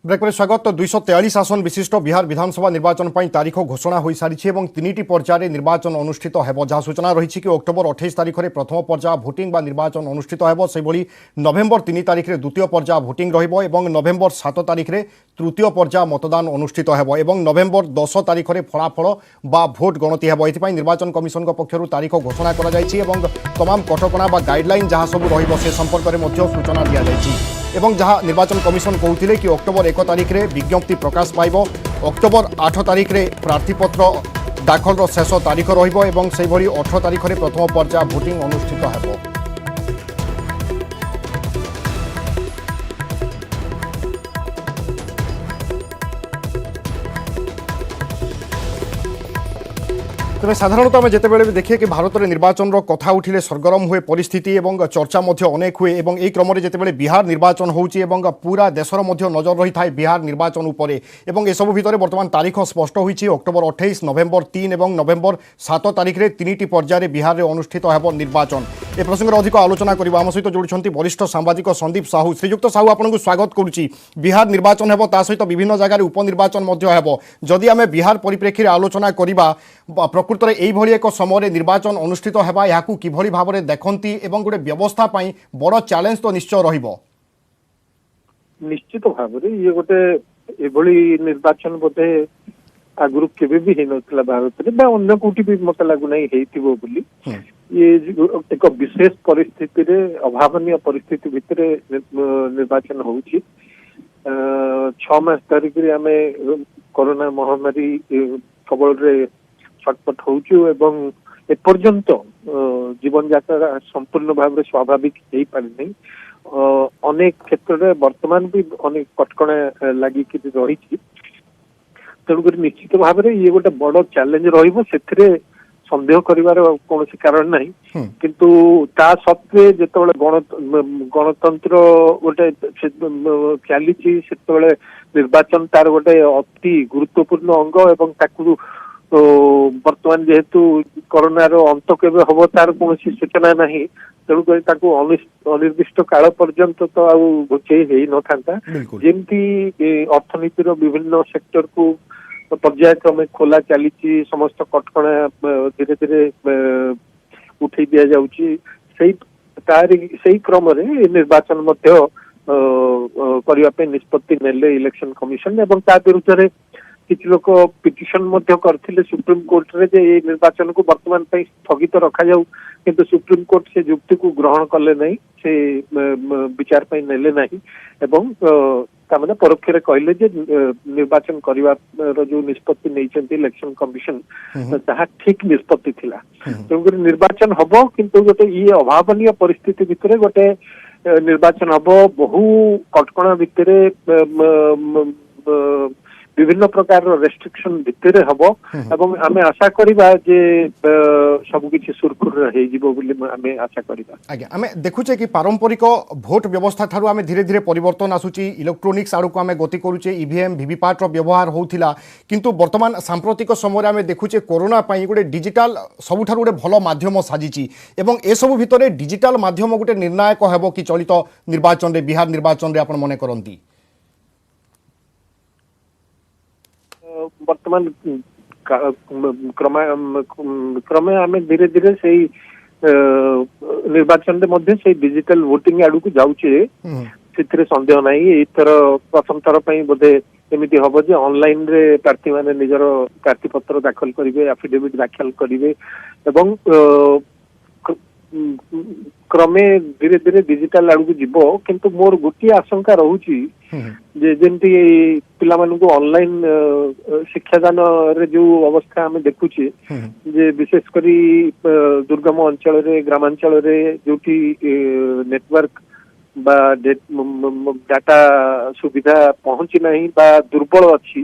Break पर स्वागत। 243 आसन विशिष्ट बिहार विधानसभा निर्वाचन पर तारीख घोषणा हो सारी और 3टी पर्यायर निर्वाचन अनुष्ठित हो। जहाँ सूचना रही कि अक्टोबर 28 तारीख में प्रथम पर्याय भोटिंग बा निर्वाचन अनुष्ठित हो। से नवेम्बर 3 तारीख में द्वितीय पर्याय भोटिंग रही नवेम्बर 7 तारीख में तृतीय पर्याय मतदान अनुष्ठित हो। नवेम्बर 10 तारीख में फलाफल बा भोट गणति हो। ये निर्वाचन कमिशन पक्षर तारीख घोषणा कर तमाम कटकणा बा गाइडलाइन जहाँ सब रे संपर्क में सूचना दी जाएगी। जहाँ निर्वाचन कमिशन कहते कि अक्टोबर 1 तारीख में विज्ञप्ति प्रकाश पाइब, अक्टोबर 8 तारीख में प्रार्थीपत्र दाखल शेष तारीख रही 18 तारीख में प्रथम पर्याय भोटिंग अनुष्ठित हो। तेज साधारणतः आम जिते भी देखिए कि भारत में निर्वाचन कथा उठिले सरगरम हुए परिस्थिति और चर्चा अनेक हुए। यही क्रम जिते बिहार निर्वाचन होची पूरा देशर नजर रही था बिहार निर्वाचन उपर। एसबू भितर बर्तमान तारीख स्पष्ट होती अक्टोबर 28, नवेम्बर 3 और नवेम्बर 7 तारीख में 3टी पर्यायर बिहार में अनुष्ठित हो निर्वाचन। ए प्रसंग अधिक आलोचना करबा आम सहित जोड़ुछंती वरिष्ठ सांबादिक संदीप साहू। श्रीजुक्त साहू आपको स्वागत करुच्ची। बिहार निर्वाचन हो सहित विभिन्न जगह उपनिर्वाचन हो। जदि आम बिहार परिप्रेक्षी में आलोचना करवा प्रकृत में एक समय निर्वाचन अनुष्ठित होगा या किभली भाव में देखती एवं गोटे व्यवस्था बड़ चैलेंज तो निश्चय रहिबो। निश्चित भाव में ये गोटे एभली निर्वाचन बोधे आगुरी केबे भी है नथिला भारत में अन्य कोटी भी मत लगुना हेतिबो बोली। ये एक विशेष परिस्थिति रे अभावनीय परिस्थिति भितर निर्वाचन होउची। 6 मास तारीख रे आमे कोरोना महामारी कबल रे छटपट होउछु एवं एपर्यंत जीवन यात्रा संपूर्ण भाव स्वाभाविक हो पारि नहीं। अनेक क्षेत्र में वर्तमान भी अनेक कटकणा लगी रही। तेणुक निश्चित भाव में ये गोटे बड़ चैलेंज रही सन्देह करिवार कौन कारण नहीं। किंतु ता सत्वे जिते गणतंत्र गोटे चली निर्वाचन तार गोटे अति गुरुत्वपूर्ण अंग एवं ताकू वर्तमान जेहेतु कोरोनार अंत केबे हम तार कौन सूचना नहीं। तेणुक अनिर्दिष्ट काल पर्यंत तो आचे न था। जमती अर्थनीतिर विभिन्न सेक्टर को पर्यायक्रमे खोला चली समस्त कटकणा धीरे धीरे उठे दि जाऊँगी। से क्रम निर्वाचन करने निष्पत्ति नेले इलेक्शन कमिशन एवं ता विरुद्ध किसी लोग पिटिशन करथिले सुप्रीम कोर्ट रे जे ये निर्वाचन को वर्तमान स्थगित रखा जाऊ। किंतु सुप्रीम कोर्ट से युक्ति को ग्रहण कले नहीं, से विचार पे नेले नहीं एवं तामने परोक्ष रे कहले जे निर्वाचन करिवार जो निष्पत्ति नहीं इलेक्शन कमिशन ताहा ठीक निष्पत्ति थिला। तो निर्वाचन हबो किंतु गोटे ये अभावनीय परिस्थिति भितर गोटे निर्वाचन हबो बहु कटकणा भितर विभिन्न प्रकार रेस्ट्रिक्शन भितर हबो एवं आमे आशा करिबा जे सब किछि सुरखुर हे जिवो बोली आमे आशा करिबा। आज्ञा आमे देखुचे कि पारंपरिक भोट व्यवस्था थारु आमे धीरे धीरे परिवर्तन आसुची। इलेक्ट्रोनिक्स आड़ू को आमे गति करूचे। ईवीएम वीवीपैट रो व्यवहार होउथिला किंतु वर्तमान सांप्रतिक समय आमे देखुचे कोरोना पई गोटे डिजिटल सबुठारु गोटे भलो माध्यम साजिची एवं ए सब भितरे डिजिटल माध्यम गोटे निर्णायक हेबो कि चलित निर्वाचन रे बिहार निर्वाचन रे आपण मने करंती। वर्तमान क्रमे आमे धीरे धीरे से निर्वाचन से डिजिटल वोटिंग आड़ू को जाऊे से संदेह नहीं। इथर प्रथम थर बोधे एमती हम जे ऑनलाइन रे प्रार्थी माने निजर प्रार्थी पत्र दाखल करेंगे, एफिडेविट दाखल करेंगे एवं क्रमे धीरे धीरे डिजिटल आड़ू को जीवो। किंतु मोर गोटे आशंका रहुची जे जेमती पिला मानू ऑनलाइन शिक्षादान रे जो अवस्था आम देखुचे जे विशेष करी दुर्गम अंचल रे ग्रामांचल रे जोटी नेटवर्क बा डाटा सुविधा पहुंची नहीं बा दुर्बल अच्छी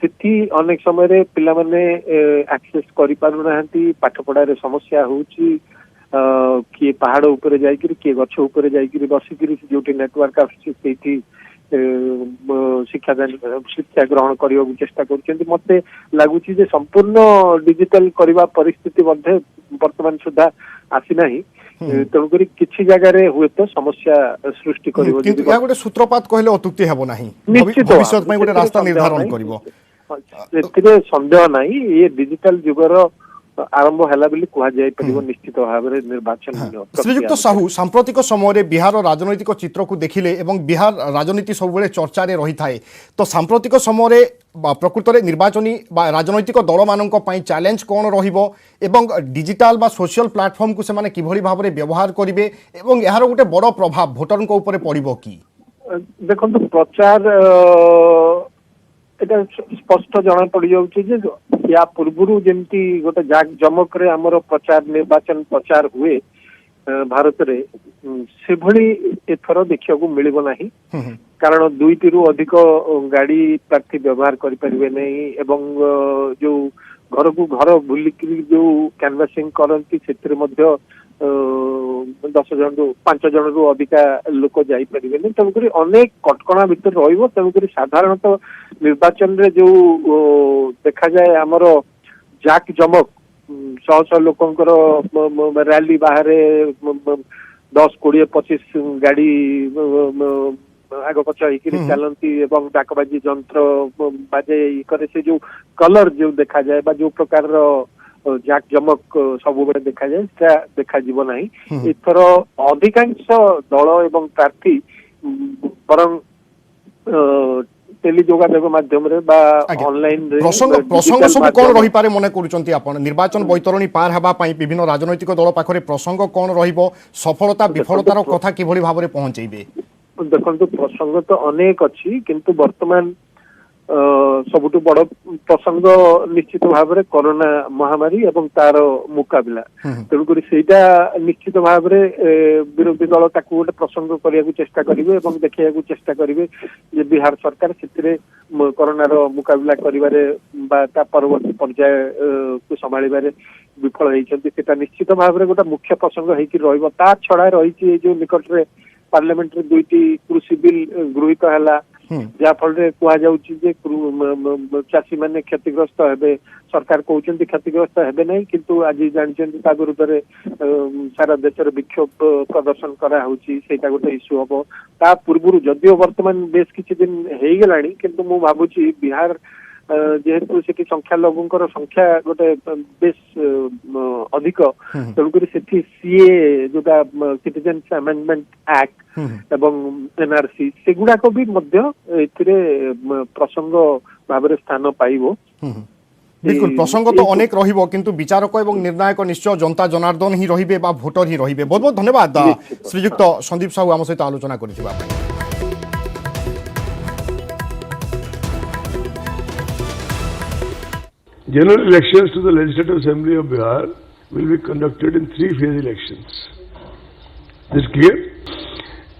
तिथि अनेक समय रे पिला माने एक्सेस करि पारु नाहंती। पाठ पढ़ा रे समस्या होउची। किए पहाड़ ऊपर जाइकिरी किए गछ ऊपर जाइकिरी बसिकिरी जोटी नेटवर्क आसी शिक्षा ग्रहण करने को चेष्टा कर मत लगुच संपूर्ण डिजिटल करने परिस्थिति वर्तमान सुधा आसी ना। तेणुकरी किछि जगह हुए तो समस्या सृष्टि करिवो किंतु या गोटे सूत्रपात कहले अत्युक्ति हेबो नाही निश्चित भविष्य में गोटे रास्ता निर्धारण करिवो एथिरे संदेह नाही ये डिजिटल जुगर आरंभ हैला बोली कुहा जाय परिवो निश्चित भाव रे निर्वाचन श्रीजुक्त साहू सांप्रतिक समय बिहार राजनैतिक चित्र को देखिले एवं बिहार राजनीति सब चर्चा रही थाए तो सांप्रतिक समय प्रकृत में निर्वाचनी राजनैतिक दल मान चैलेंज कौन रहिबो एवं डिजिटल बा सोशल प्लेटफॉर्म को से किभली भाव में व्यवहार करेंगे एवं यार गोटे बड़ प्रभाव भोटर ऊपर पड़ो कि देखो प्रचार एटा स्पष्ट जना पड़ जाउछि या पूर्व जमती गोटे जाक जमक रे हमर प्रचार निर्वाचन प्रचार हुए भारत रे से भली एथर देखिया को मिलिबो नाही कारण दुईटी रु अधिक गाड़ी प्रार्थी व्यवहार करि परिबे नहीं एवं जो घर को घर बुलिक जो कैनवासिंग करंती क्षेत्र मध्य 10 जन रु 5 जन रु अधिका लोक जाई परिबे नहीं तेणुकरी अनेक कटकणा भीतर रहिबो तेणुकरी साधारणतः निर्वाचन रे जो देखा जाए आमर जाक जमक शह शह लोकंकर रैली बाहर 10, 20, 25 गाड़ी आग पछ चलती एवं डाकबाजी जंत्र बाजे करे से जो कलर जो देखा जाए बा जो प्रकार जाक जमक सब बेले देखा जाए सेटा देखा जीव नहीं एथर अधिकांश दल एवं प्रार्थी बरं टेली जोगाजोग माध्यम रे बा ऑनलाइन रे प्रसंग सब कोन रही पारे मने करूचंती आपण निर्वाचन बैतरणी पार हबा पई विभिन्न राजनैतिक दल पाखरे प्रसंग कोन रहिबो सफलता विफलतार कथा किभली भाव में पहुंचेबे देखो प्रसंग तो अनेक अच्छी किंतु वर्तमान सबुठु बड़ प्रसंग निश्चित भाव में कोरोना महामारी एवं तार मुकाबला तेणुक निश्चित भाव में विरोधी दल ताकू गोटे प्रसंग करने चेष्टा करेंगे एवं देखा चेष्टा करेंगे जे बिहार सरकार से कोरोनार मुकाबला कर परवर्ती पर्याय को संभाल विफल होता निश्चित भाव में गोटे मुख्य प्रसंग होता छड़ा रही जो निकट में पार्लियामेंट रे दुईटी कृषि बिल गृहीत है जहाँ फल चाषी मैंने क्षतिग्रस्त हेबे सरकार कहते क्षतिग्रस्त हेबे नहीं किंतु आज जानते विरुद्ध रे सारा देश विक्षोभ प्रदर्शन कराटा गोटे इश्यू हम ता पूर्व जदियो वर्तमान बेस किसी दिन हो गला किंतु मु भावुची बिहार जेहेतु से संख्या लोगों संख्या गोटे बेस अधिक तेणुक सीए जोटा सिटीजन्स अमेंडमेंट एक्ट एवं एनआरसी से गुड़ाक भी प्रसंग भाव स्थान पाइबो बिल्कुल प्रसंग तो अनेक रहिबो किंतु विचारक एवं निर्णायक निश्चय जनता जनार्दन ही रहिबे बा भोटर ही रहिबे बहुत बहुत धन्यवाद श्रीयुक्त संदीप साहू आम सहित आलोचना करिथिबा General elections to the Legislative Assembly of Bihar will be conducted in 3-phase elections. This is clear?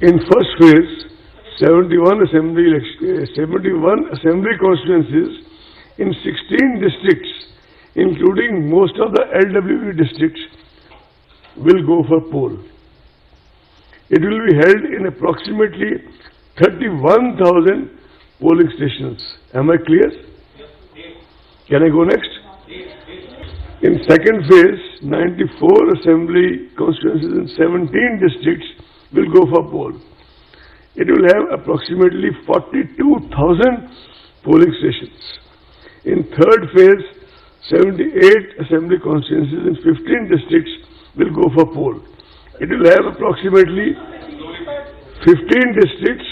In first phase, 71 assembly constituencies in 16 districts, including most of the LWE districts, will go for poll. It will be held in approximately 31,000 polling stations. Am I clear? Can I go next? In second phase, 94 assembly constituencies in 17 districts will go for poll. It will have approximately 42,000 polling stations. In third phase, 78 assembly constituencies in 15 districts will go for poll. It will have approximately 15 districts.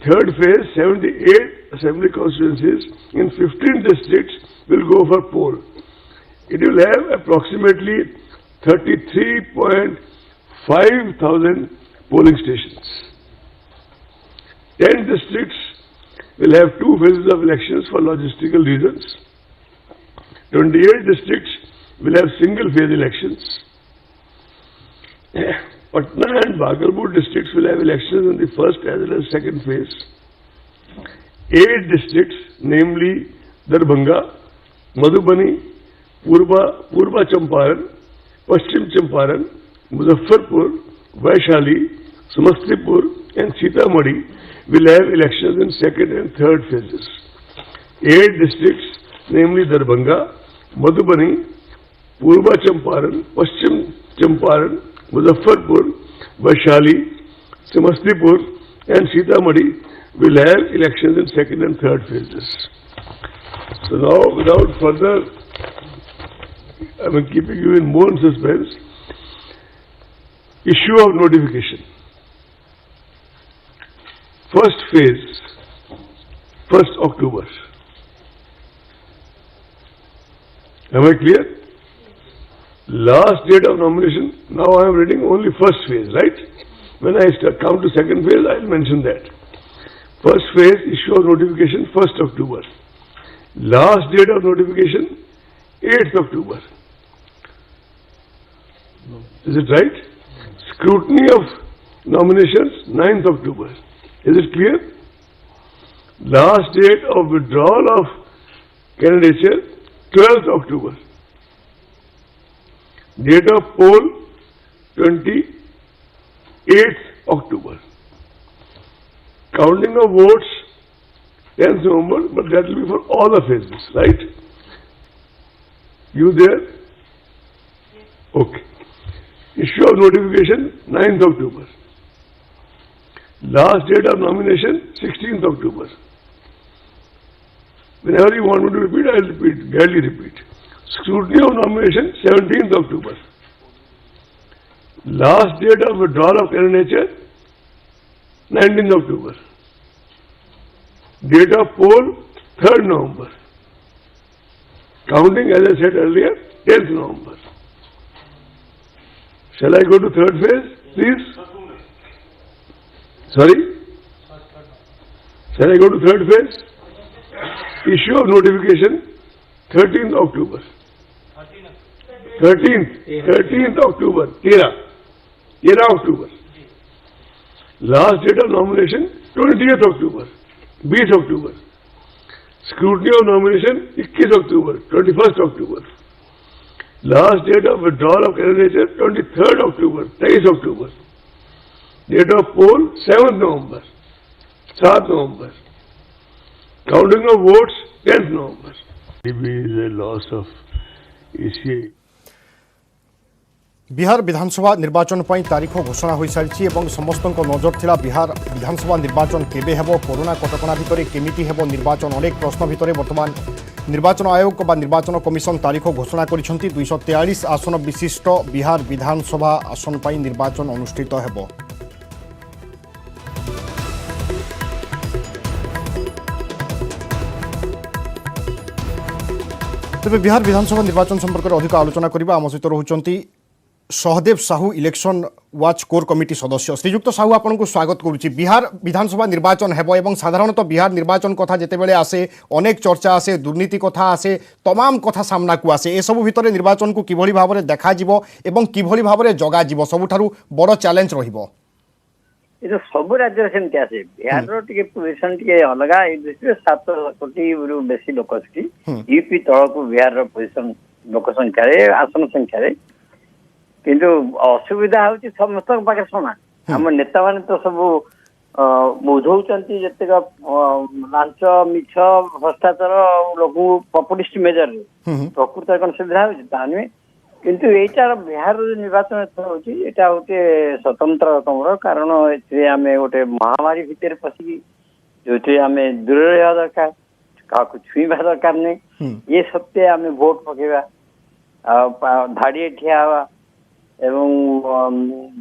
Third phase, 78 assembly constituencies in 15 districts will go for poll. It will have approximately 33.5 thousand polling stations. 10 districts will have 2 phases of elections for logistical reasons. 28 districts will have single phase elections. Patna and Bhagalpur districts will have elections in the first as well as second phase. 8 districts, namely Darbhanga, Madhubani, Purba Champaran, Paschim Champaran, Muzaffarpur, Vaishali, Samastipur and Sitamarhi will have elections in second and third phases. 8 districts, namely Darbhanga, Madhubani, Purba Champaran, Paschim Champaran, Muzaffarpur, Vaishali, Samastipur and Sitamarhi will have elections in second and third phases. So now, without further, keeping you in more suspense, issue of notification. First phase, 1st October. Am I clear? Last date of nomination, now I am reading only first phase, right? When I come to second phase, I will mention that. First phase, issue of notification, 1st October. Last date of notification, 8th October. Is it right? Scrutiny of nominations, 9th October. Is it clear? Last date of withdrawal of candidature, 12th October. Date of poll, 28th October. Counting of votes, 10th November, but that will be for all the phases, right? You there? Okay. Issue of notification, 9th October. Last date of nomination, 16th October. Whenever you want me to repeat, I will repeat, gladly repeat. Scrutiny of nomination, 17th October. Last date of withdrawal of candidature, 19th October. Date of poll, 3rd November. Counting, as I said earlier, 10th November. Shall I go to third phase, please? Sorry? Shall I go to third phase? Issue of notification, 13th October. 13th October, 13 October. Last date of nomination, 20th October, 20 October. Scrutiny of nomination, 21 October, 21st October. Last date of withdrawal of candidature, 23rd October, 23 October. Date of poll, 7th November, 7th November. Counting of votes, 10th November. Maybe the loss of ECA. Bihar विधानसभा निर्वाचन पर तारीख घोषणा हो सारी और समस्त नजर थिला बिहार विधानसभा निर्वाचन केबे हेबो कोरोना कटकणा भितर केमिति हेबो निर्वाचन अनेक प्रश्न भितर वर्तमान निर्वाचन आयोग बा निर्वाचन कमिशन तारीख घोषणा करिसेंती 243 आसन विशिष्ट बिहार विधानसभा आसन पर निर्वाचन अनुष्ठित हेबो। तेज बिहार विधानसभा निर्वाचन संपर्क में अधिक आलोचना करबा आम सहित रहउचंती Sahadev Sahu election watch core committee सदस्य। श्रीजुक्त साहू आपन को स्वागत करुच्ची। बिहार विधानसभा निर्वाचन हेबो एवं साधारणतः बिहार निर्वाचन कथा जेतेबेले आसे अनेक चर्चा आसे दुर्नीति कथा आसे तमाम कथा सामना को आसे ए सबु भितरे निर्वाचन को किभली भाबरे देखा जिवो एवं किभली भाबरे जगा जिवो सबुठारु बड़ चैलेंज रहिबो। ये तो सब राज्य सेमती आसे बिहार टिके पोजिशन टिके अलगा ए दृष्टि 7 कोटी रु बेसी लोक अछि यूपी तळको बिहार रो पोजिशन लोक संख्या रे आसन संख्या रे किंतु असुविधा होची समस्त पाखे समान हम नेता माने तो सब बुझौचंती जते लांच मिछ भ्रष्टाचार लोक पॉपुलिस्ट मेजर प्रकृत कोन सुविधा होची ताने किंतु एटार बिहार निर्वाचन होची एटा होते स्वतंत्र रकमर कारण एथे आमे गोटे महामारी भितर पसी जोते आमे दूर रहा दरकार काको छुईबा दरकार नै ये सत्य आमे वोट पकेबा धाड़ी ठिया एवं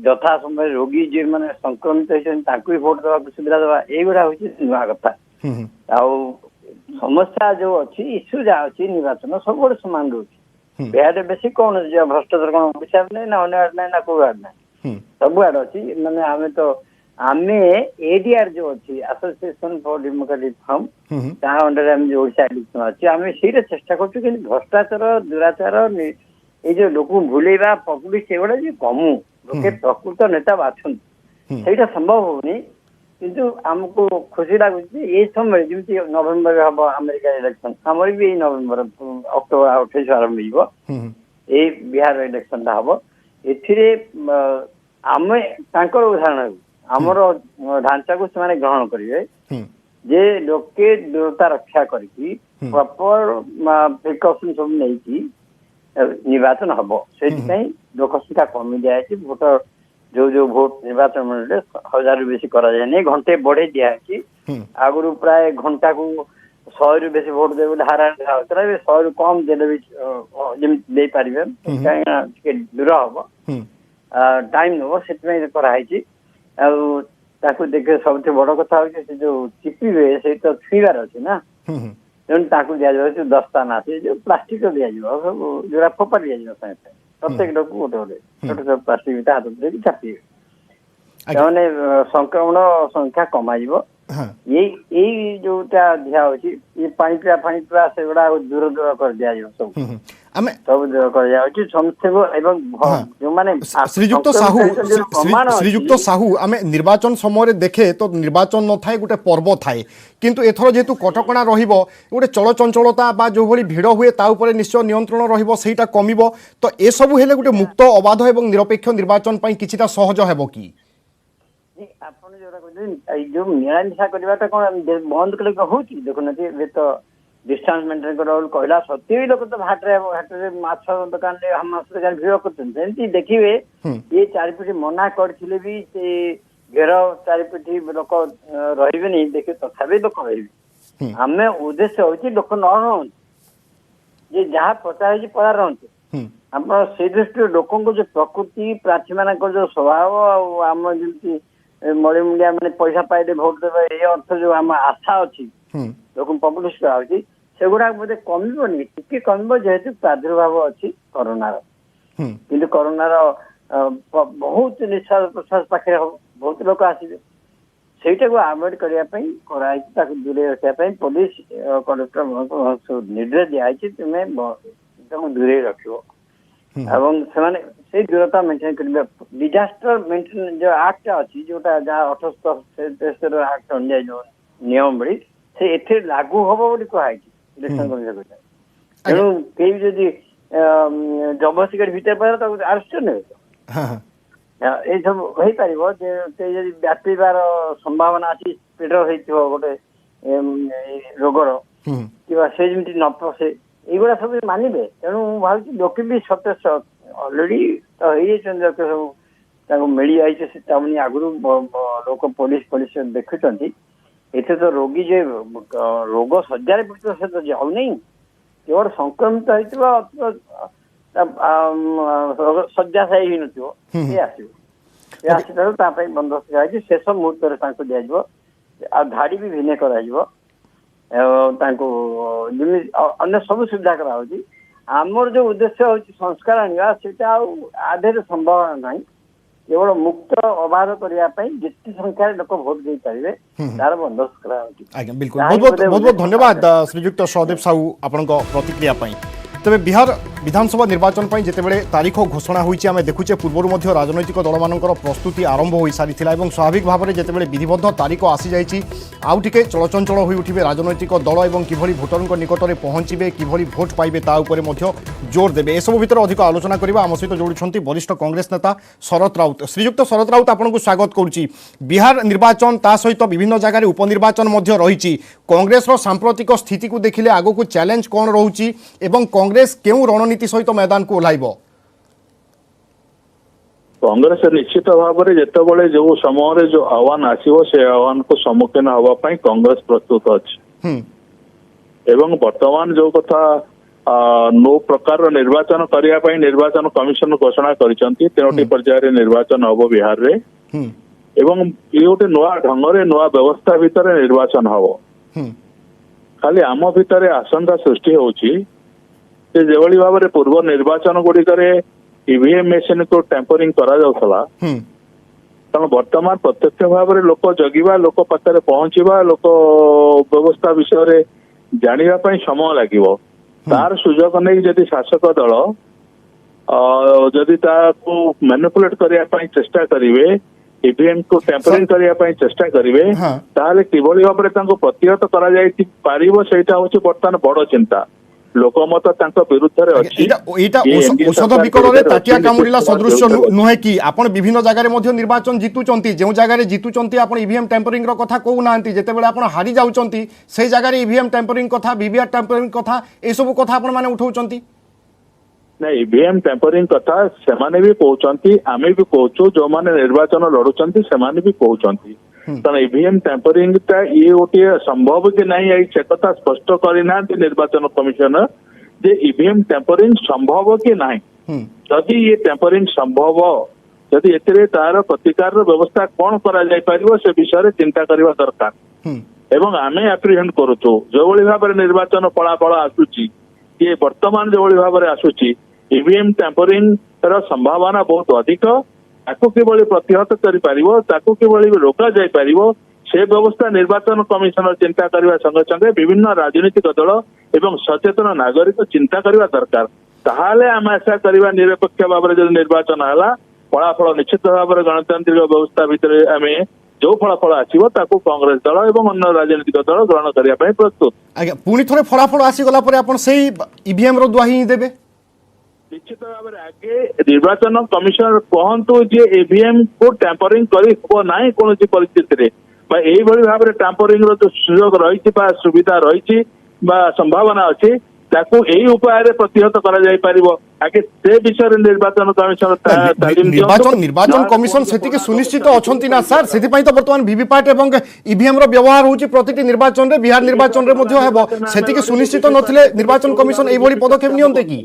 यथा समय रोगी जे माने संक्रमित होइछन ताकू वोट देवा सुविधा देवा एगुडा होची नुआ कथा समस्या जो अछि इश्यू जा अछि निर्वाचन सब समान रहउछि बिहार बेसी कौन भ्रष्टाचार कौन विचार नहीं ना होने ना ना कोई आड़ नहीं सब आड़ अच्छी मैंने हमें तो आमे एडीआर जो अच्छी एसोसिएशन फॉर डेमोक्रेटिक रिफॉर्म ता अंडर हम जो ओडिशा इलेक्शन अच्छी आमे सीरे चेष्टा करछु कि भ्रष्टाचार दुराचार ए जो लोक भूलेबा पॉपुलिस्ट एवडा जे कमु लोके प्रकृत नेता बाछन सेटा संभव होनी किंतु हमको खुशी लागुଛି ए समय जेमती नवेम्बर हम अमेरिका इलेक्शन हमर भी नवेम्बर अक्टोबर 28 आरंभ होइबो ए बिहार इलेक्शन ता हबो एथिरे आमे तांकर उदाहरण हमर ढांचा को ସେମାନେ ग्रहण करिवे जे लोके दूरता रक्षा करकी प्रॉपर प्रिकॉशन सब नै की निर्वाचन हम से लोक संख्या कमी दिखाई भोटर जो भोट निर्वाचन मंडल 1000 रु बेसी करा जाए नहीं घंटे बढ़े दिखाई आगुरी प्राय घंटा को 100 रु बेसी भोट दे हारा 100 रु कम देले भी दे पारिबे कहीं दूर हम टाइम नब से कराई ताकू देखे सब बड़ कथा हो जो चिपिबे से तो छुईबार अच्छे ना तेणु ताकू दि दस्तान आसे जो प्लास्टिक दि सब जो फोपाड़ी दिया प्रत्येक लोक गोटे गोटे छोटे छोटे प्लास्टिक हाथ धरी चापे मैंने संक्रमण संख्या कमाई यही जोटा दिया ये पानी पिया से गुड़ा दूर दूर कर दिया सब सब दूर कर समस्ते जो माने श्रीजुक्त साहू आम निर्वाचन समय देखे तो निर्वाचन न थाए गोटे पर्व थाए किंतु एथर जेहेतु कटकणा रहिबो गोटे चलचंचलता बा जो भली भिड़ हुए ता उपरे निश्चय नियंत्रण रहिबो सेटा कमिबो तो ए सब हेले गोटे मुक्त अबाध एवं निरपेक्ष निर्वाचन पई किछिटा सहज हेबो की आपण जोरा कहते जो मिलामिशा करवाटा कौन बंद कले हो देखुना तो डिस्टेंस मेंटेन कहला सत्य भी लोग तो हाटे माछ दुकान माछ दुकान भिड़ करते देखिए ये चारिपिठी मना करथिले भी से घेर चारिपिठी लोक रहिबे नहीं देखिए तथापि लोक रहिबे आमे उद्देश्य होची लोक न रहन जे जहाँ प्रचार होची पड़ा रहते आप से दृष्टि लोक जो प्रकृति प्रार्थी मान जो स्वभाव आम जमी मड़ीमुंडिया मैंने पैसा पाइले भोट देवे ये अर्थ जो आम आशा अच्छी लोक पपुलिस्ट कराची सेगुड़ा बोधे कमिबनी टिके कमिब जेहेतु प्रादुर्भाव अच्छी कोरोनार किंतु कोरोनार बहुत निश्वास प्रश्वास पाखे बहुत लोक आसबे सेटा को अवॉइड करने दूरे रखा पुलिस कलेक्टर निर्देश दिखाई तुम्हें दूरे रख से दूरता मेंटेन कर डिजास्टर मेंटेन जो एक्ट अच्छी जोटा जहाँ 78 एक्ट अनुजाई जो नियम बड़ी से एथे लागू हम बोली कहुई इलेक्शन कमिशन तेणु कई जदि जबरदस्ती भितर पड़े आरेस्ट ने ये सब हो पार व्यापार संभावना अच्छी स्प्रेड होते रोगर कि से जमी न पशे युवा सब मानवे तेणु भावी लोक भी सतेज अलरेडी तो हो लोक सब मिली आई आगुरी लोक पुलिस पुलिस देखुं एथे तो रोगी जे रोग सज्जा पड़े से तो जाऊ नहीं केवल संक्रमित होता सज्जा सही हो आसो बंदोबस्त कराई शेष मुहूर्त दिज्व धाड़ी भी भिन्न कर अन्य सब सुविधा कराई आमर जो उद्देश्य हो संस्कार आने से आधे संभावना ना केवल मुक्त अबाध करने जिते संख्यार लोक भोट दे पारे तार बंदोबस्त कर बिल्कुल बहुत बहुत धन्यवाद श्रीजुक्त सहदेव साहू आपण प्रतिक्रिया तेज बिहार विधानसभा निर्वाचन पर जितेबाला तारीख घोषणा होती आम देखुचे पूर्वर राजनैतिक दल मान प्रस्तुति आरंभ हो सारी और स्वाभाविक भाव में जितेबाला विधिबद्ध तारीख आसी जाइए आउ टिके चलचंचल हो उठे राजनैतिक दल और किभली भोटर निकट में पहुंचे किभली भोट पाइबे ता उपरे जोर देवे एसबू भितर अधिक आलोचना करबा आम सहित जोड़ुछंती वरिष्ठ कांग्रेस नेता शरत राउत श्रीजुक्त शरत राउत आपको स्वागत करुच्ची बिहार निर्वाचन ता सहित विभिन्न जगह उपनिर्वाचन रही कांग्रेस सांप्रतिक स्थिति को देखिले आगो को चैलेंज कौन रोची एवं कांग्रेस क्यों रणनीति सहित मैदान को ओह्लाइब कांग्रेस निश्चित भाव में जितेबाला जो समय जो आह्वान आसो से आह्वान को सम्मुखीन होगापाई कांग्रेस प्रस्तुत अच्छी एवं वर्तमान जो कथा नो प्रकार निर्वाचन करने निर्वाचन कमिशन घोषणा कर पर्यायर निर्वाचन हम बिहार रे एवं ये गोटे नुआ ढंग नुआ व्यवस्था भितर निर्वाचन हम खाली आम भितर आशंका सृष्टि होची जो भाव में पूर्व निर्वाचन गुड़िक ईवीएम मेसीन को टैंपरिंग करा कारण वर्तमान प्रत्यक्ष भाव में लोक जगिबा लोक पाखे पहुंचवा लोक व्यवस्था विषय जानापी समय लगे तार सुजोग नहीं जदि शासक दल जदि मैनिपुलेट करने चेष्टा करेंगे ईवीएम को टैंपरिंग करने चेष्टा करेंगे ताहले किभली भाव में प्रतिहत कर बर्तमान बड़ चिंता लोकमत विरुद्ध औषध विकल ताटिया कामुड़िला सदृश नुहे कि आपण विभिन्न जगह निर्वाचन जितुचंती जो जगह जितुचंती आपण ईवीएम टैंपरिंग रो कथा कहू नांती जेतेबेले आपण हारि जाउचंती से जगह ईवीएम टैंपरिंग कथा वीवीआर टैंपरिंग कथा ए सब कथा आपण माने उठाउचंती ନାଇଁ ଇଭିଏମ୍ ଟ୍ୟାମ୍ପରିଂ କଥା ସେମାନେ ବି କହୁଛନ୍ତି, ଆମେ ବି କହୁଛୁ, ଯୋଉମାନେ ନିର୍ବାଚନ ଲଢୁଛନ୍ତି ସେମାନେ ବି କହୁଛନ୍ତି। କାରଣ ଇଭିଏମ୍ ଟ୍ୟାମ୍ପରିଂ ଟା ଇଏ ଗୋଟିଏ ସମ୍ଭବ କି ନାହିଁ ସେ କଥା ସ୍ପଷ୍ଟ କରିନାହାନ୍ତି ନିର୍ବାଚନ କମିଶନର ଯେ ଇଭିଏମ୍ ଟ୍ୟାମ୍ପରିଂ ସମ୍ଭବ କି ନାହିଁ। ଯଦି ଇଏ ଟ୍ୟାମ୍ପରିଂ ସମ୍ଭବ, ଯଦି ଏଥିରେ ତାର ପ୍ରତିକାରର ବ୍ୟବସ୍ଥା କଣ କରାଯାଇପାରିବ ସେ ବିଷୟରେ ଚିନ୍ତା କରିବା ଦରକାର। ଏବଂ ଆମେ ଆପ୍ରିହେଣ୍ଡ କରୁଛୁ ଯୋଉଭଳି ଭାବରେ ନିର୍ବାଚନ ଫଳାଫଳ ଆସୁଛି, ଇଏ ବର୍ତ୍ତମାନ ଯୋଉଭଳି ଭାବରେ ଆସୁଛି ଇଭିଏମ୍ ଟ୍ୟାମ୍ପରିଂ ର ସମ୍ଭାବନା ବହୁତ ଅଧିକ। ତାକୁ କିଭଳି ପ୍ରତିହତ କରିପାରିବ, ତାକୁ କିଭଳି ରୋକା ଯାଇପାରିବ ସେ ବ୍ୟବସ୍ଥା ନିର୍ବାଚନ କମିଶନର ଚିନ୍ତା କରିବା ସଙ୍ଗେ ସଙ୍ଗେ ବିଭିନ୍ନ ରାଜନୈତିକ ଦଳ ଏବଂ ସଚେତନ ନାଗରିକ ଚିନ୍ତା କରିବା ଦରକାର। ତାହେଲେ ଆମେ ଆଶା କରିବା ନିରପେକ୍ଷ ଭାବରେ ଯଦି ନିର୍ବାଚନ ହେଲା ଫଳାଫଳ ନିଶ୍ଚିତ ଭାବରେ ଗଣତାନ୍ତ୍ରିକ ବ୍ୟବସ୍ଥା ଭିତରେ ଆମେ ଯୋଉ ଫଳାଫଳ ଆସିବ ତାକୁ କଂଗ୍ରେସ ଦଳ ଏବଂ ଅନ୍ୟ ରାଜନୈତିକ ଦଳ ଗ୍ରହଣ କରିବା ପାଇଁ ପ୍ରସ୍ତୁତ। ଆଜ୍ଞା, ପୁଣି ଥରେ ଫଳାଫଳ ଆସିଗଲା ପରେ ଆପଣ ସେଇ ଇଭିଏମ୍ ର ଦ୍ୱାହି ଦେବେ? ନିଶ୍ଚିତ ଭାବରେ ଆଗେ ନିର୍ବାଚନ କମିଶନର କହନ୍ତୁ ଯେ ଇଭିଏମ୍ କୁ ଟ୍ୟାମ୍ପରିଂ କରି ହେବ ନାହିଁ କୌଣସି ପରିସ୍ଥିତିରେ, ବା ଏଇଭଳି ଭାବରେ ଟ୍ୟାମ୍ପରିଂ ର ଯୋଉ ସୁଯୋଗ ରହିଛି ବା ସୁବିଧା ରହିଛି ବା ସମ୍ଭାବନା ଅଛି ତାକୁ ଏଇ ଉପାୟରେ ପ୍ରତିହତ କରାଯାଇପାରିବ। ଆଗେ ସେ ବିଷୟରେ ନିର୍ବାଚନ କମିଶନ ନିର୍ବାଚନ କମିଶନ ସେତିକି ସୁନିଶ୍ଚିତ ଅଛନ୍ତି ନା ସାର୍? ସେଥିପାଇଁ ତ ବର୍ତ୍ତମାନ ଭିଭିପାଟ୍ ଏବଂ ଇଭିଏମ୍ ର ବ୍ୟବହାର ହେଉଛି ପ୍ରତିଟି ନିର୍ବାଚନରେ, ବିହାର ନିର୍ବାଚନରେ ମଧ୍ୟ ହେବ। ସେତିକି ସୁନିଶ୍ଚିତ ନଥିଲେ ନିର୍ବାଚନ କମିଶନ ଏଇଭଳି ପଦକ୍ଷେପ ନିଅନ୍ତେ କି?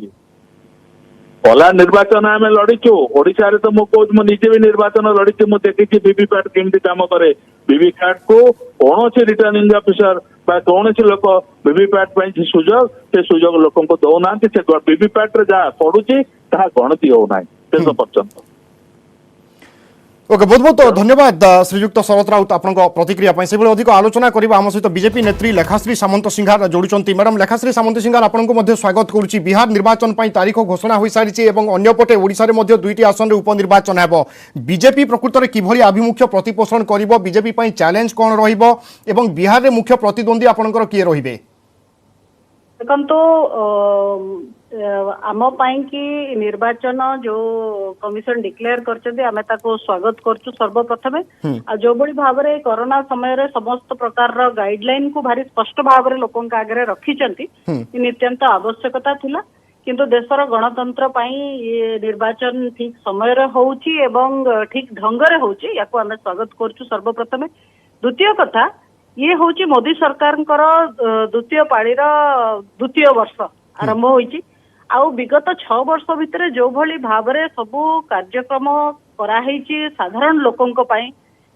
ପଲା ନିର୍ବାଚନ ଆମେ ଲଢିଛୁ ଓଡିଶାରେ, ତ ମୁଁ କହୁଛି ମୁଁ ନିଜେ ବି ନିର୍ବାଚନ ଲଢିଛି, ମୁଁ ଦେଖିଛି ଭିଭିପାଟ୍ କେମିତି କାମ କରେ। ଭିଭିପାଟ୍ କୁ କୌଣସି ରିଟର୍ଣ୍ଣିଂ ଅଫିସର ବା କୌଣସି ଲୋକ ଭିଭିପାଟ୍ ପାଇଁ ସୁଯୋଗ ସେ ସୁଯୋଗ ଲୋକଙ୍କୁ ଦଉନାହାନ୍ତି। ସେ ଭିଭିପାଟ୍ ରେ ଯାହା ପଡୁଛି ତାହା ଗଣତି ହଉନାହିଁ ଶେଷ ପର୍ଯ୍ୟନ୍ତ। ओके, बहुत बहुत धन्यवाद श्रीयुक्त शरद राउत आपन प्रतिक्रिया से अधिक आलोचना करबा आम सहित बीजेपी नेत्री लेखाश्री सामंत सिंघार जोड़ुंट। मैडम लेखाश्री सामंत सिंघार आपन को स्वागत करुच्ची। बिहार निर्वाचन तारीख घोषणा हो सारी और अंपटे ओडिशा रे दुईटी आसन रे उपनिर्वाचन हेबो। बीजेपी प्रकृत में किभली आभिमुख्य प्रतिपोषण करिवो, बीजेपी चैलेंज कौन रहिबो एवं बिहार रे मुख्य प्रतिद्वंदी आपनकर किए रहिबे? देखो आम कि निर्वाचन जो कमिशन डिक्लेयर कर स्वागत करचु सर्वप्रथमे। जो बड़ी भाव में कोरोना समय रे समस्त प्रकार गाइडलाइन को भारी स्पष्ट भाव में लोकों आगे रखिचंती नित्यंत आवश्यकता थिला, किंतु देशर गणतंत्र ये निर्वाचन ठीक समय रे होउची एवं ठीक ढंग रे होउची, याको आमे स्वागत करचु सर्वप्रथमे। द्वितीय कथा ये होची मोदी सरकार द्वितीय पाळीर द्वितीय वर्ष आरंभ होईची। आउ विगत 6 वर्ष भितर जो भली भाव में सबू कार्यक्रम कराई साधारण लोकों पाई,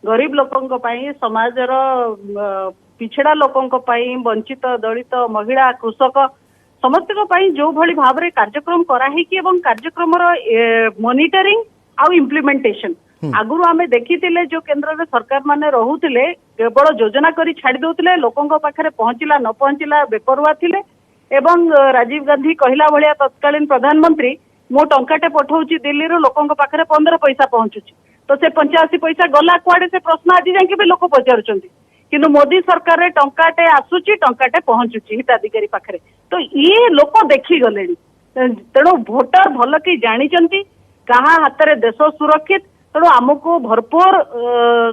गरीब लोकों पाई, समाजर पिछड़ा लोकों पाई, वंचित दलित महिला कृषक समस्त जो भली भाव में कार्यक्रम कराई कार्यक्रम मॉनिटरिंग आउ इम्प्लीमेंटेशन आगुरु आमे देखिथिले जो केंद्र में सरकार माने रहुथिले केवल योजना करी छाड़ी दउथिले, लोकों पाखरे पहुंचिला न पहुंचिला बेपरुआ थिले। एवं राजीव गांधी कहला भलिया तत्कालीन प्रधानमंत्री मो टंकाटे पठाउची दिल्ली रो लोकों पाखरे 15 पैसा पहुंचुची, तो से 85 पैसा गला कुआडे से प्रश्न आज जाके भी लोक पचारुचंती। किंतु मोदी सरकार रे टंकाटे आसुची टंकाटे पहुंचुची हिताधिकारी पाखरे, तो ये लोक देखी गलेनी। तेणु भोटर भल कि जानिचंती कहा हाथ रे देश सुरक्षित, तेणु आमको भरपूर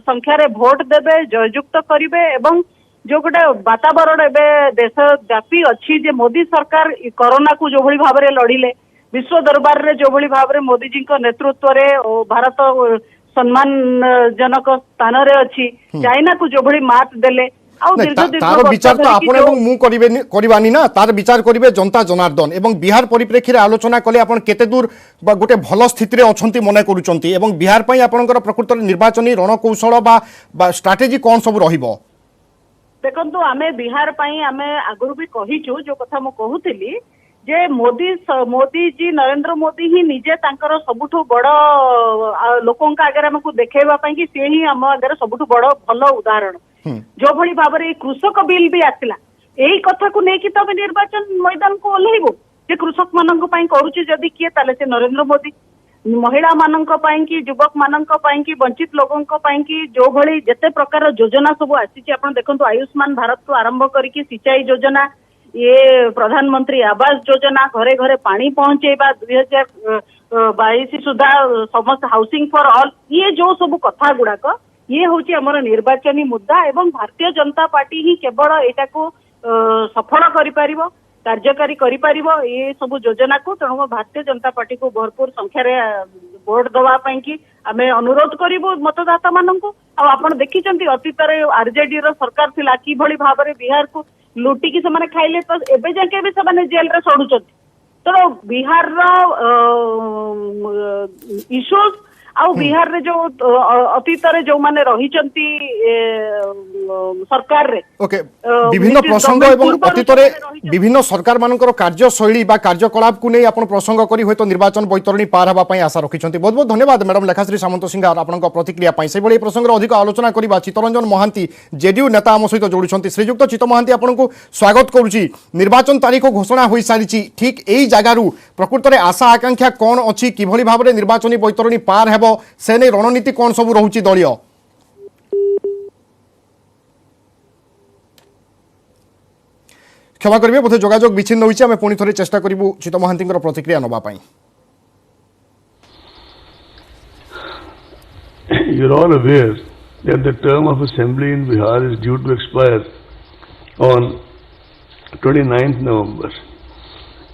संख्यार भोट देवे, जययुक्त करेंगे। एवं जो गोटे वातावरण एवं देशव्यापी अच्छी जे मोदी सरकार कोरोना को जो भाव में लड़िले, विश्व दरबार रे जो भाव में मोदी जी नेतृत्व रे भारत सम्मानजनक स्थान रे अच्छी, चाइना को जो भाई मात देले तार विचार तो आपण एवं मु करबानी ना, तार विचार करिवे जनता जनार्दन। एवं बिहार परिप्रेक्षी रे आलोचना कले आपण केते दूर गोटे भल स्थिति रे अछंती मने करूचंती एवं बिहार पई आपनकर प्रकृत निर्वाचनी रणकौशल बा स्ट्रैटेजी कोन सब रहिबो? देखंतु आमे बिहार पई आमे आगुरु भी कहिचु, जो कथा मु कहूतिली जे मोदी जी नरेंद्र मोदी ही निजे तांकर सबुठु बड़ लोकों आगे हमको देखैबा पई कि से ही हम आगे सबुठु बड़ भल उदाहरण। जो भली भाव में कृषक बिल भी आसला, यही कथा को लेकिन तब निर्वाचन मैदान को ओह्लैबो जे कृषक मानक पई करूची जदि किए ताले से नरेंद्र मोदी। महिला मानक पई कि युवक मानक पई कि वंचित लोगों पई कि जो भली जते प्रकार योजना सब आसी आपण देखंतु आयुष्मान भारत को आरंभ करिकि सिंचाई योजना, ये प्रधानमंत्री आवास योजना, घरे घरे पानी पहुंचेबा 2022 सुधा समस्त हाउसिंग फॉर ऑल, ये जो सब कथा गुड़ाक ये होची हमर निर्वाचनी मुद्दा। एवं भारतीय जनता पार्टी ही केवल एटा को सफल करि परिबो। କାର୍ଯ୍ୟକାରୀ କରିପାରିବ ଏ ସବୁ ଯୋଜନାକୁ। ତେଣୁ ଭାରତୀୟ जनता पार्टी को भरपूर संख्यार भोट दवा कि आम अनुरोध करूँ मतदाता मानक। आपण देखी अतीत आरजेडी सरकार थिला कि भाव में बिहार को लुटिकी से खाइले तो एबे जाके भी से जेल रे सड़ुचंती। तेणु बिहार इश्यूज आउ बिहार रे जो अतीत जो माने रही सरकार रे ओके विभिन्न प्रसंग एवं अतीत विभिन्न सरकार मानकर कार्यशैली बा कार्यकलाप को नहीं आपण प्रसंग करी होय तो निर्वाचन बैतरणी पार हवा पई आशा रखिछंती। बहुत बहुत धन्यवाद मैडम लेखाश्री सामंत सिंगार आपनक प्रतिक्रिया पई। से बड़ी प्रसंग अधिक आलोचना करिबा चित्तरंजन महांती जेडीयू नेता आम सहित जोड़ुछंती। श्रीयुक्त चित्त महांती आपनकु स्वागत करूची। निर्वाचन तारीख घोषणा होई सारिची, ठीक एई जगारु प्रकृत रे आशा आकांक्षा कोन अछि किभली भाव रे निर्वाचनी बैतरणी पार हेबो से नै रणनीति कोन सब रहुची दलिय? क्षमा करेंगे बोधे जोगाजोग विच्छिन्न होइछि। आमे पुणी थोड़े चेष्टा करिबु चित्त महांतींकर प्रतिक्रिया नबा पाई। You're all aware that the term of assembly in Bihar is due to expire on 29th November.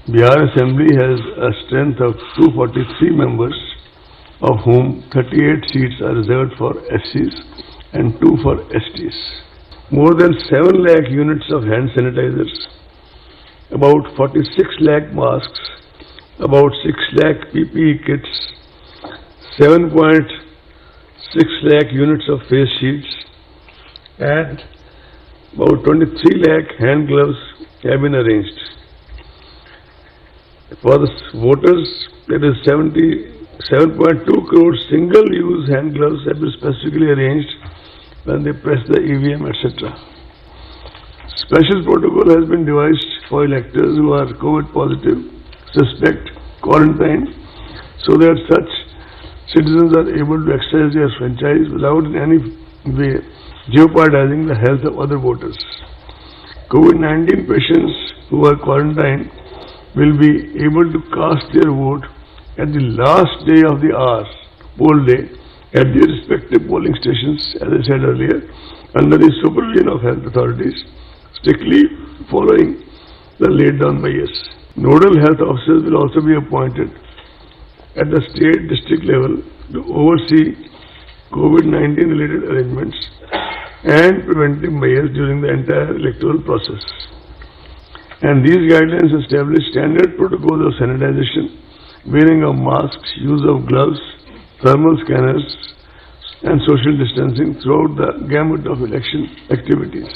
Bihar Assembly has a strength of 243 members, of whom 38 seats are reserved for SCs and 2 for STs. More than 7 lakh units of hand sanitizers, about 46 lakh masks, about 6 lakh PPE kits, 7.6 lakh units of face shields, and about 23 lakh hand gloves have been arranged. For the voters, there is 77.2 crore single-use hand gloves have been specifically arranged when they press the EVM, etc. Special protocol has been devised for electors who are COVID positive, suspect, quarantined, so that such citizens are able to exercise their franchise without in any way jeopardizing the health of other voters. COVID-19 patients who are quarantined will be able to cast their vote at the last day of the hour, poll day, at their respective polling stations, as I said earlier, under the supervision of health authorities, strictly following the laid down measures. Nodal health officers will also be appointed at the state district level to oversee COVID-19 related arrangements and preventive measures during the entire electoral process. And these guidelines establish standard protocols of sanitization, wearing of masks, use of gloves, thermal scanners, and social distancing throughout the gamut of election activities.